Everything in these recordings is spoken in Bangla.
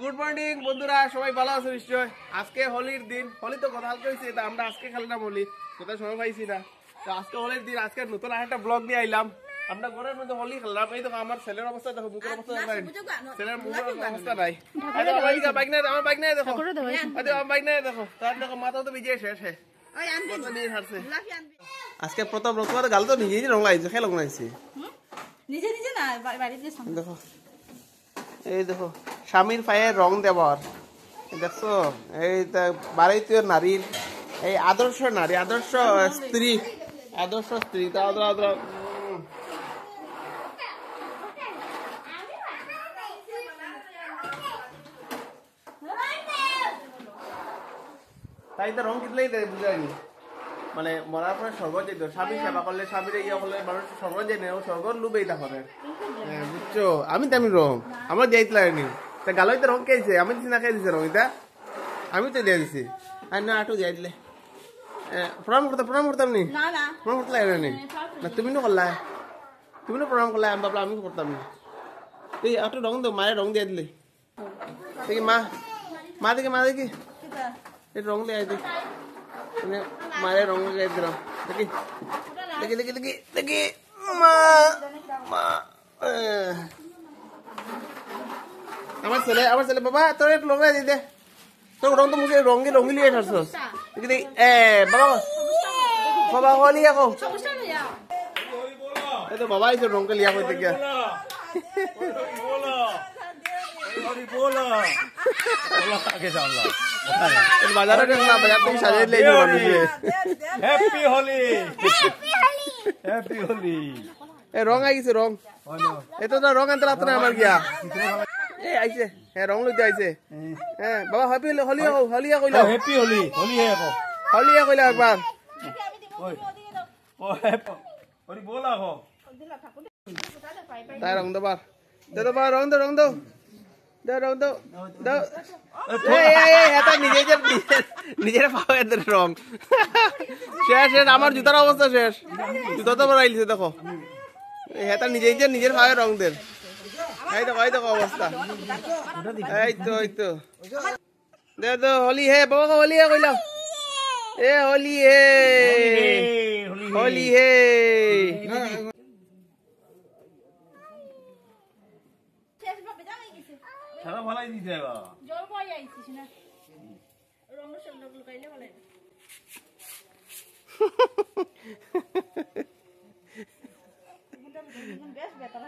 গুড মর্নিং বন্ধুরা, সবাই ভালো আছে নিশ্চয়। আজকে হোলির দিন, হোলি তো কথা হয়েছে, তা আমরা আজকে খেললাম হোলি, কোথায় সময় পাইছি না। তো আজকে হোলির দিন, আজকে নতুন একটা ব্লগ নিয়ে আইলাম। আমরা ঘরের মধ্যে হোলি খেললাম। এই দেখো আমার ছেলের অবস্থা দেখো, মুখের অবস্থা নাই, ছেলের মুখের অবস্থা নাই। বাইক নাই, আমার বাইক নাই দেখো, আমার বাইক নাই দেখো, তার দেখো মাথা তো ভিজে শেষ। আজকে প্রথম রং তোমার গাল তো নিজেই রং লাগছে, খেয়ে রং লাগছে নিজে নিজে না বাড়িতে দেখো। এই দেখো স্বামীর পায়ে রং দেওয়ার দেখছো, এই ভারতীয় নারীর এই আদর্শ নারী, আদর্শ স্ত্রী, আদর্শ স্ত্রী। তাই তো রং কিনলেই বুঝায়নি, মানে মরার পরে স্বর্গ যেত, স্বামীর সেবা করলে, স্বামীর ইয়ে করলে মানুষ স্বর্গ যায় না, স্বর্গ লুবেই তা হবে। বুঝছো, আমি তেমনি রং আমার যাইতে লাগেনি, তা গালইতে রং খেয়েছে, আমি দিছি না খেয়ে দিছে রং, এটা আমি তো দিয়ে দিছি। আর না আটু যাই দিলে প্রণাম করতাম নি, প্রণাম করতে লাগে না, তুমি নো করলা, তুমি প্রণাম করলা, আমি বাবলা আমি করতাম না। এই একটু রং দো, মায়ের রং দিয়ে দিলে দেখি, মা দেখি এই রং দিয়ে দিই, মানে মায়ের রং দিয়ে দিলাম দেখি দেখি দেখি দেখি দেখি মা আমার ছেলে বাবা তোর একটু রং দিয়ে দে, তোর রং তো মুখে রঙিলি ছাড়ছস দেখি দেখি। বাবা হলি আকৌ এই তো বাবা আইছে রংকে লিয়া কইতে গিয়া বাজারে না, বাজার থেকে সাজিয়ে লেই হ্যাপি হোলি, হ্যাপি হোলি। এ রং আইছে রং, এতো তো রং আনতে লাগতো না আমার গিয়া, এ আইছে হ্যাঁ রং লইতে আইছে। হ্যাঁ বাবা হ্যাপি হোলি, হোলি কইলা, হ্যাপি হোলি, হোলি হে আকৌ হোলি কইলা একবার, ও হ্যাপি বলা আকৌ তাই রং দবার দে দবা, রং দো রং দো দে রং দো দাও। নিজের পাওয়ার রং শেষ, আমার জুতার অবস্থা শেষ, জুতা তো বাড়াইছে দেখো, হেতা নিজের পাওয়ার রং দের, এই দেখো অবস্থা, এই তো দে তো হোলি হে বাবা, হোলি হে কইলাম, এ হোলি হে, হোলি হে। সারা ভালাই দিতে হবে জল বই আইছিস না, রং সব লুকাইলে বলে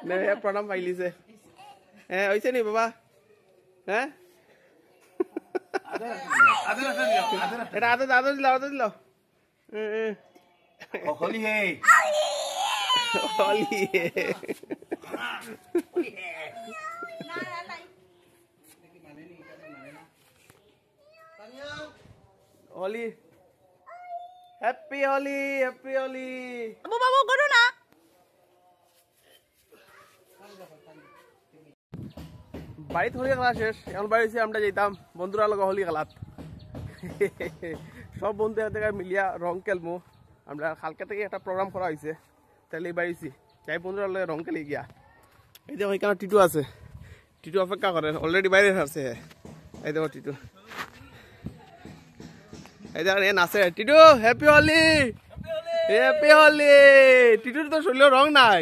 নে প্রণাম পাইলিছে। হ্যাঁ হইছে নি বাবা, হ্যাঁ এটা আদর দিল হোলি হে, হোলি হে, হোলি, হ্যাপি হোলি, হ্যাপি হোলি। বাবু করো না, বাড়িতে হোলি খেলা শেষ, এখন বাড়ি আমরা যেতাম বন্ধুরা লগে হোলি খেলাত, সব বন্ধু থেকে মিলিয়া রং খেলবো আমরা। কালকে থেকে একটা প্রোগ্রাম করা হয়েছে, তাহলে বাড়িছি যাই বন্ধুরা লগে রং খেলি গিয়া। এই দেখো এখানে টিটু আছে, টিটু অপেক্ষা করে, অলরেডি বাইরে আসছে। এই দেখো টিটু, এই দেখো এ নাচে, টিটু হ্যাপি হোলি, হ্যাপি হোলি। টিটুর তো শরীরে রং নাই,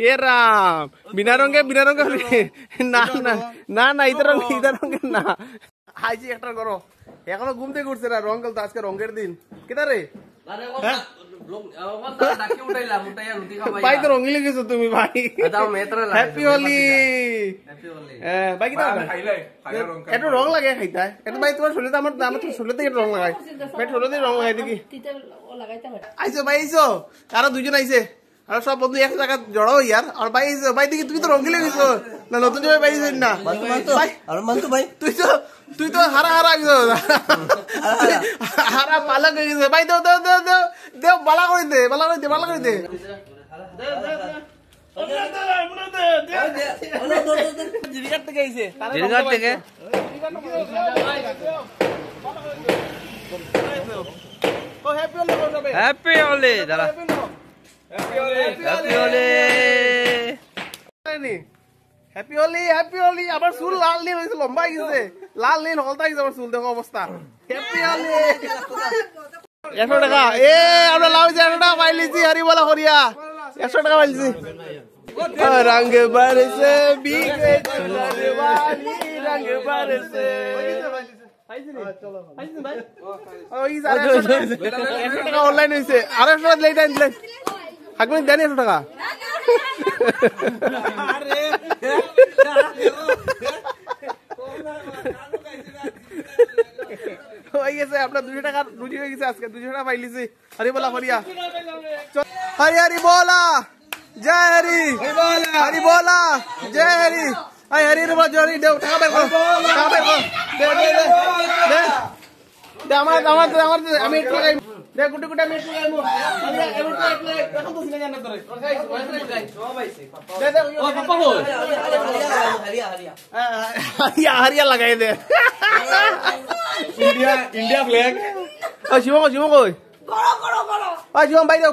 এ রাম বিনা রঙে হোলি না না না না, ইতার রঙের না। আইছি একটা করো, এখনো ঘুম থেকে উঠছে না, রং খেলতো, আজকে রঙের দিন। কেটা রে ভাই, তো রঙিলে গেছো তুমি ভাই, হ্যাপি হোলি। ভাই একটু রং লাগে খাইতে, এটা ভাই তোমার শরীরে, আমার শরীরে একটু রং লাগাই, ভাই শরীরে রং লাগাই দেখি। আইসো ভাই, আইসো আরো দুজন আইসে, আর সব বন্ধু এক জায়গা জড়ো ইয়ার। আর ভাই ভাই দেখি তুমি তো রঙিলে গেছো না, নতুন জায়গায় পাইছিস না ভাই, তুই তো হারা গেছো, হারা পালা হয়ে গেছে ভাই। দেও দেও দেও দেও দেও, বালা করে দে, বালা করে দে, বালা করে দে। হ্যাপি হোলি দাদা, happy Holi, happy Holi, happy Holi. আমার চুল লাল দিয়ে হয়েছে, লম্বা গেছে। লাল নীল হলতা কি যাবার চুল দেখো অবস্থা হ্যাপি হোলি 100 টাকা এ আমরা লাউ যে 100 টাকা পাইলিছি হরি বলা করিয়া 100 টাকা পাইলিছি रंग बरसे भीगे चुनर वाली रंग बरसे টাকা অনলাইন হয়েছে 100 টাকা লেট আনলে হাকমিন দেন 100 টাকা হয়ে গেছে আপনার 200 টাকা রুজি হয়ে গেছে আজকে 200 টাকা পাইলিছি হরি বলা করিয়া হরি হরি বলা जय हरी हरी बोला जय हरी आई हरी रे बोला हरी दे टाका बेर करो दे दे दे दे दे আমার আমি একটু গাই দে গুটি গুটি আমি একটু গাইমু আমি একটু এখন তো সিনে জানা তোরে দে দে ও পাপা কই हरिया हरिया लगाई दे इंडिया फ्लैग ओ शिवम কই করো आ शिवम বাইরে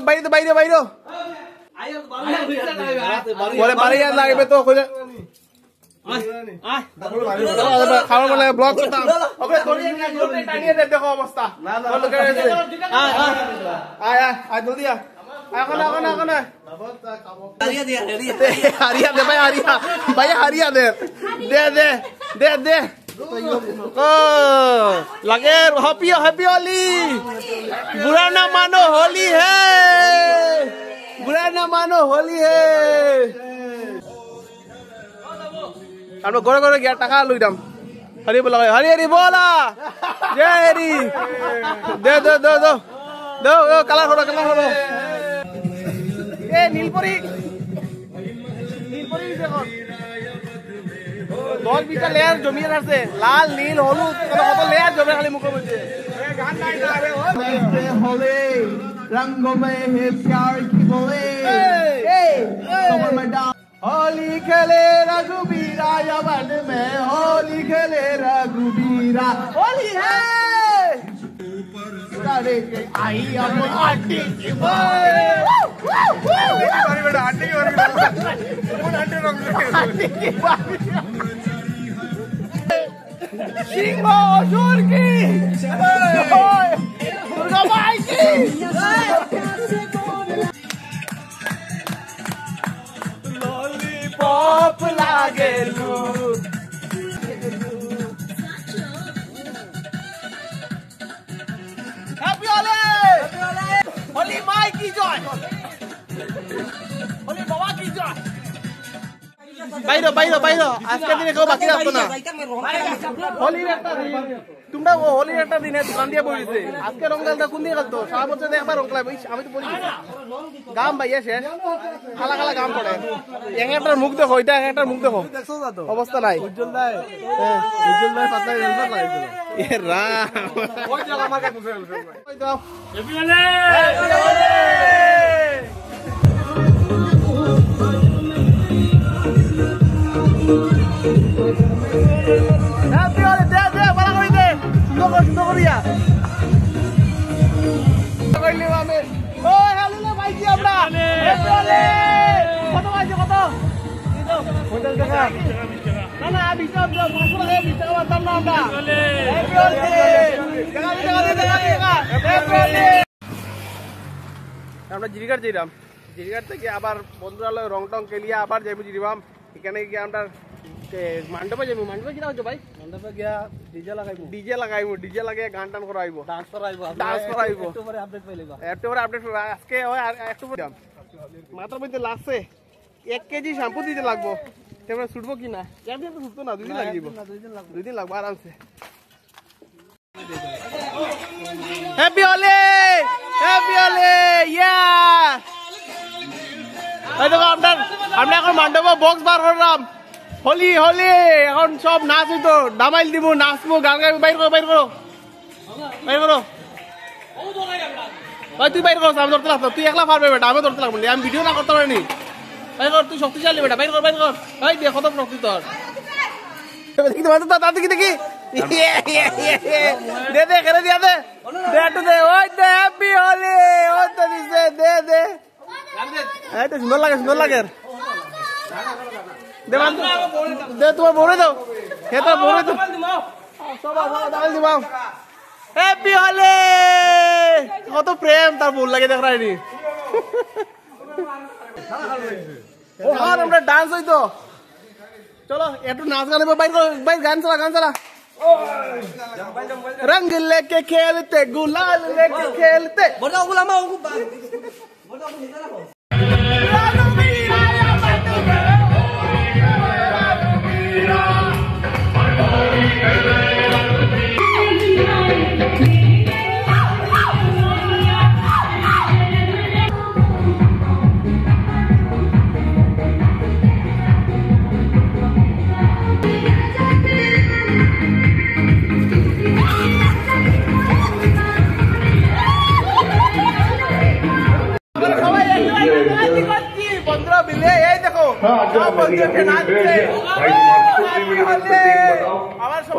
বলে বাড়ি আর লাগবে তো কইলে খাবার বলে ব্লগ করতাম ওকে তোর টানিয়ে দে দেখো অবস্থা না লোকে আছে আয় জলদি আয় এখন হারিয়া দে ভাই হারিয়া দে দে ও लगे हैप्पी होली बुरा ना मानो होली है बुरा ना मानो होली है আমরা ঘরে ঘরে গিয়া টাকা লইতাম হরি বলা হরি বলা জয় হরি দে কালার করো এ নীলপরি দেখো 10-20টা লেয়ার জমিয়ে আছে লাল নীল হলুদ কত লেয়ার জমে খালি মুখে বলছে গান নাই হবে रंगों में है प्यार की बोले कमर में डाल होली खेले रघुबीरा यवन में होली खेले रघुबीरा होली है करे के आई अब आटी की सिंह असुर की दुर्गा माई की लॉलीपॉप लागेलू हैप्पी होली माई की जय होली बाबा की जय বাইরো আজকে দিনে কেউ বাকি রাখতো না হোলির একটা দিন তোমরা হোলির একটা দিনে দোকান দিয়ে বসেছে আজকে রংলালটা কোন দিয়ে খেলতো সারা বছর একবার রং খেলায় আমি তো বলি গাম ভাইয়া শেষ খালা গাম পড়ে একটার মুখ দেখো এটা একটার মুখ দেখো অবস্থা নাই উজ্জ্বল ভাই পাতলা রেলবার লাগাইছিল এ রাম ওই জায়গা আমার কাছে মুছে গেল ওই দাও হ্যাপি হোলি দে বলা কই দে সুন্দর করিয়া কইলি আমি ও হ্যালো ভাইজি আমরা হ্যাপি হোলি কত ভাইজি কত 50 টাকা না আমি সব 500 টাকা 20 টাকা দাম না আমরা হ্যাপি হোলি টাকা হ্যাপি হোলি আমরা জিরিগার যাইলাম জিরিগার থেকে আবার বন্ধুরা রং টং কেলিয়া আবার যাইবো জিরিবাম এখানে গিয়ে আমরা मंडपे যাবো मंडपे কি হচ্ছে ভাই मंडपे গিয়া ডিজে লাগাইবো ডিজে লাগিয়ে গান টান করাইবো ডান্স করাইবো একটু পরে আপডেট পাইলেবা আজকে হয় আর একটু পরে মাত্র মধ্যে লাগছে 1 কেজি শ্যাম্পু দিতে লাগবো তোমরা ছুটবো কি না একদিন তো ছুটতো না 2 দিন লাগবে 2 দিন লাগবে আরামসে হ্যাপি হোলি ইয়া এই দেখো আমরা এখন মণ্ডপে বক্স বার করলাম হোলি এখন সব নাচ হইতো ডামাইল দিব নাচবো গান গাইবো বাইর করো ভাই তুই বাইর কর আমি ধরতে লাগতো তুই একলা পারবে বেটা আমি ধরতে লাগবো আমি ভিডিও না করতে পারিনি বাইর কর তুই শক্তিশালী বেটা বাইর কর ভাই দেখ কত শক্তি তোর দেখি দে খেলে দিয়া দে ওই দে হ্যাপি হোলি ওই তো দিছে দে এই তো সুন্দর লাগে দে তোমার বড়ে দাও হে তো বড়ে দাও হ্যাপি হলে কত প্রেম তার ভুল লাগে দেখ রাইনি আর আমরা ডান্স হইতো চলো একটু নাচ গান বাইর গান চালা रंग लेके खेलते गुलाल लेके खेलते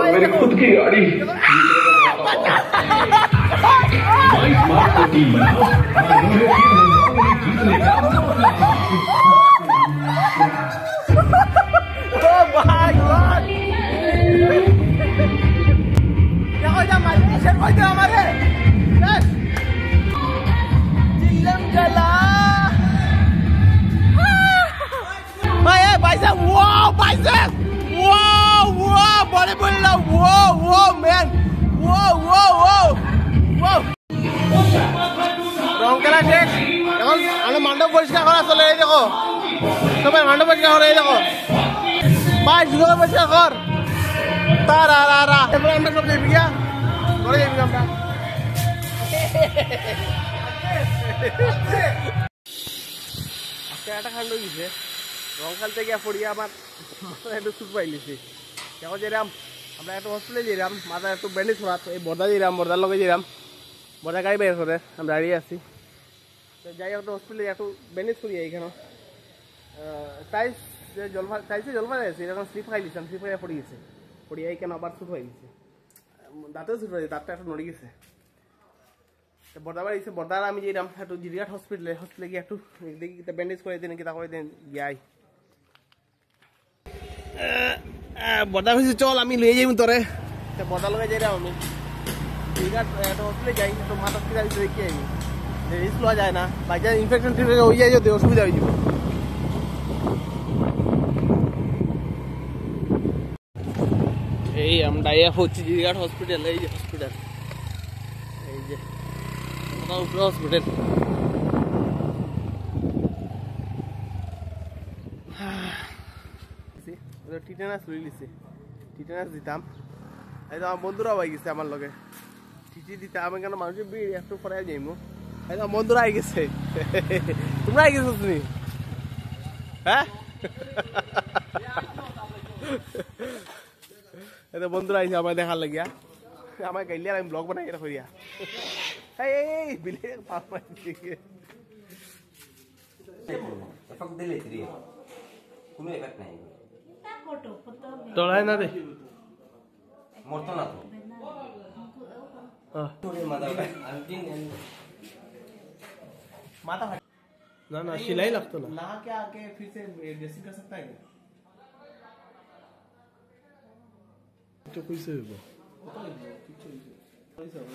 मेरी खुद की गाड़ी टीम बनाओ हमारे जला bicep, wow, bicep, wow, bodybuilder, wow, man, wow. রং খেলা শেষ এখন আমরা মণ্ডপ পরিষ্কার করা চলে এই দেখো সবাই মণ্ডপ পরিষ্কার করে এই দেখো ভাই জুতো পরিষ্কার কর তারা এরপরে আমরা সব যাবি গিয়া ঘরে যাবি আমরা আজকে একটা খান্ড হয়েছে রং খেলতে গিয়ে পড়িয়া আমার মাথায় একটু সুট পাইলিছি এখন যেরাম আমরা একটা হসপিটালে যেরাম মাথায় একটু ব্যান্ডেজ করা এই বর্দা যেরাম বর্দার লগে যেরাম বর্দা গাড়ি বের করে আমি দাঁড়িয়ে আছি তো যাই একটু হসপিটালে একটু ব্যান্ডেজ করি এইখানে টাইসে জলফা যাইছে এরকম স্লিপ খাই দিয়েছিলাম স্লিপ খাইয়া পড়ে গেছে পড়িয়া এইখানে আবার সুট হয়ে গেছে দাঁতেও সুট হয়েছে দাঁতটা একটু নড়ে গেছে বর্দা বাড়িছে বর্দার আমি যেরাম একটু জিরিঘাট হসপিটালে গিয়ে একটু দেখি ব্যান্ডেজ করে দিন কিতা করে দিন গিয়াই বর্দা হয়েছে চল আমি লয়ে যাই তোরে বর্দা লগে যাই আমি হসপিটালে যাই তো মাথা থেকে দেখি আমি রিস্ক লওয়া যায় না বাই চান্স ইনফেকশন হয়ে যায় যদি অসুবিধা হয়ে যাবে এই আমরা হচ্ছে জিরিঘাট হসপিটাল এই যে হসপিটাল এই যে হসপিটাল টিটেনাস লই লিছে টিটেনাস দিতাম এই তো আমার বন্ধুরা হয়ে গেছে আমার লগে টিটি দিতে আমি কেন মানুষের ভিড় একটু পরে যাইমু এই তো বন্ধুরা আই গেছে তোমরা আই গেছো তুমি হ্যাঁ এই তো বন্ধুরা আইছে আমার দেখার লাগিয়া আমার গাইলে আমি ব্লগ বানাই এটা করিয়া এই বিলে পাপ মারি দিকে এফেক্ট দিলে রে কোনো এফেক্ট নাই তোলাই না রে মরতো না তো माता ना सिलाई लगता ना नहा के आके फिर से ड्रेसिंग कर सकता है क्या तो कोई से होगा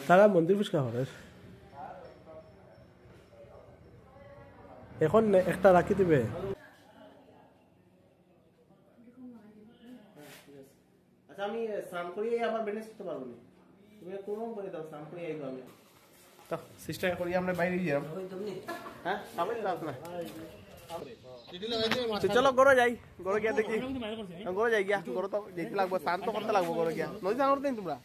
তারা মন্দির পরিষ্কার করে এখন একটা রাখি দিবে আচ্ছা আমি স্নান করিয়ে আবার বেনেস করতে পারবো না তুমি কোন করে দাও স্নান করিয়ে আইবো আমি তো সিস্টার করিয়ে আমরা বাইরে যাই হ্যাঁ সামনে দাও না চলো গড়ে যাই গড়ে গিয়া দেখি গড়ে যাই গিয়া গড়ে তো যেতে লাগবে শান্ত করতে লাগবে গড়ে গিয়া নদী স্নান করতে তোমরা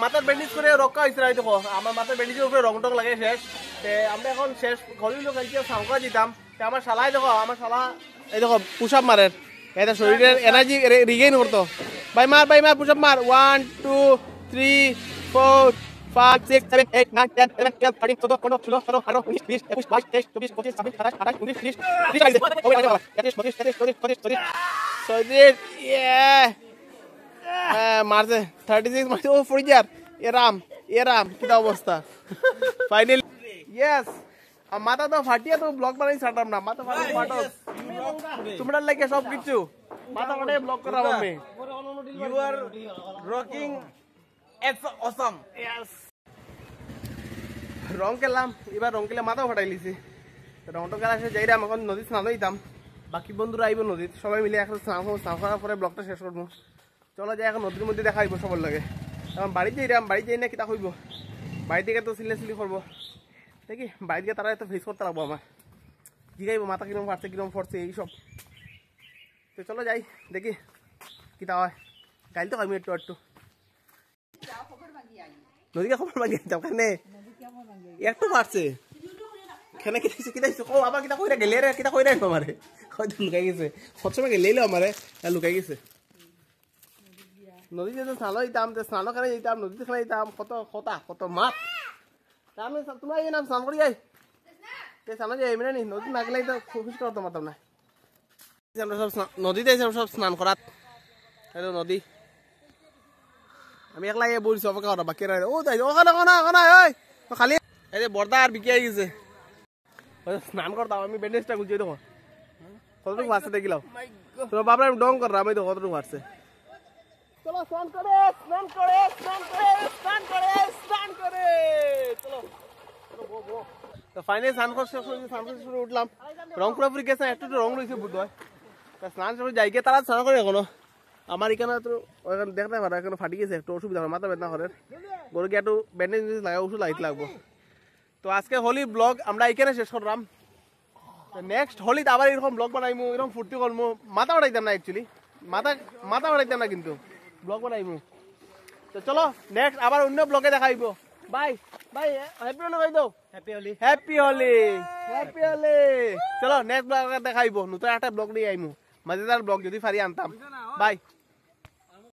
মাথার ব্যান্ডেজ করে রক্ষা হয়েছে দেখো আমার মাথার ব্যান্ডেজের উপরে রং টং লাগে শেষ আমরা এখন শেষ ঘরের লোক স্নান করা যেতাম আমার শালাই দেখো আমার শালা এই দেখো পুশ আপ মারে এটা শরীরের এনার্জি রিগেইন করতো বাই মার পুশ আপ মার 1 2 3 4 5 6 7 8 9 10 11 12 13 14 15 16 17 18 19 20 21 22 23 24 25 26 27 28 29 30 মারছে 36 মারছে ও ফ্রিজার এরাম কিটা অবস্থা ফাইনালি ইয়েস মাথা তো ফাটিয়া তো ব্লগ বানাই ছাড়তাম না মাথা ফাটো তোমরা লাগে সব কিছু মাথা ফাটাই ব্লগ করাম আমি You are rocking. It's awesome. রং খেলাম এবার রং খেলে মাথা ফাটাই লিছি রংটা খেলা শেষ যাইরাম এখন নদী স্নান হইতাম বাকি বন্ধুরা আইব নদীত সবাই মিলে এখন স্নান করবো স্নান করার পরে ব্লগটা শেষ করবো চলো যাই এখন নদীর মধ্যে দেখা হইব সবার লাগে এখন বাড়ি যাইরাম বাড়ি যাই না কিতা হইব বাড়ি থেকে তো সিলি করবো দেখি বাড়ি গিয়ে তারা এত ফেস করতে লাগবো আমার জিগাইব মাথা কিরম ফাটছে কিরম ফটছে এইসব তো চলো যাই দেখি কিতা হয় গাইল তো আমি একটু নদীকে খবর বাগিয়ে যাও কেন একটু ফাটছে কেন কিতা ও আবার কিতা কইরা গেলে রে কিতা কইরা আমারে হয়তো লুকাই গেছে সবসময় গেলেইলো আমারে লুকাই গেছে নদীতে তো স্নান দিতাম স্নান করে যেতাম নদীতে খেলা যেতাম কত মাছ আমি তোমরা এই নাম স্নান করি যাই স্নান যাই এমনি নি নদী না গেলেই তো খুশি করতে পারতাম না আমরা সব নদীতে সব স্নান করাত নদী আমি একলা বলছি অপেক্ষা করা বাকি ও তাই ওখানে খালি এই যে বর্দা আর বিকি গেছে স্নান করতাম আমি ব্যান্ডেজটা গুছিয়ে দেখো কতটুকু বাড়ছে দেখিলাম তোর বাপরা ডং কর আমি তো কতটুকু বাড়ছে চলো স্নান করে চলো ফাইনালি স্নান করে উঠলাম রং পুরোপুরি গেছে একটু রং রয়েছে বুধ হয় স্নান যাই গিয়ে তারা স্নান করে এখনো আমার এখানে তো ওখানে দেখতে পারো এখানে ফাটি গেছে একটু অসুবিধা হয় মাথা বেদনা করে গরু গিয়ে একটু ব্যান্ডেজ লাগা ওষুধ লাগাইতে লাগবো তো আজকে হোলি ব্লগ আমরা এখানে শেষ করলাম নেক্সট হোলিতে আবার এরকম ব্লগ বানাইমু এরকম ফুর্তি করবো মাথা বাড়াইতাম না অ্যাকচুয়ালি মাথা বাড়াইতাম না কিন্তু ব্লগ বানাইমু তো চলো নেক্সট আবার অন্য ব্লগে দেখাইবো বাই হ্যাপি হোলি কই দাও হ্যাপি হোলি চলো নেক্সট ব্লগে দেখাইবো নতুন একটা ব্লগ নিয়ে আইমু মজাদার ব্লগ যদি পারি আনতাম বাই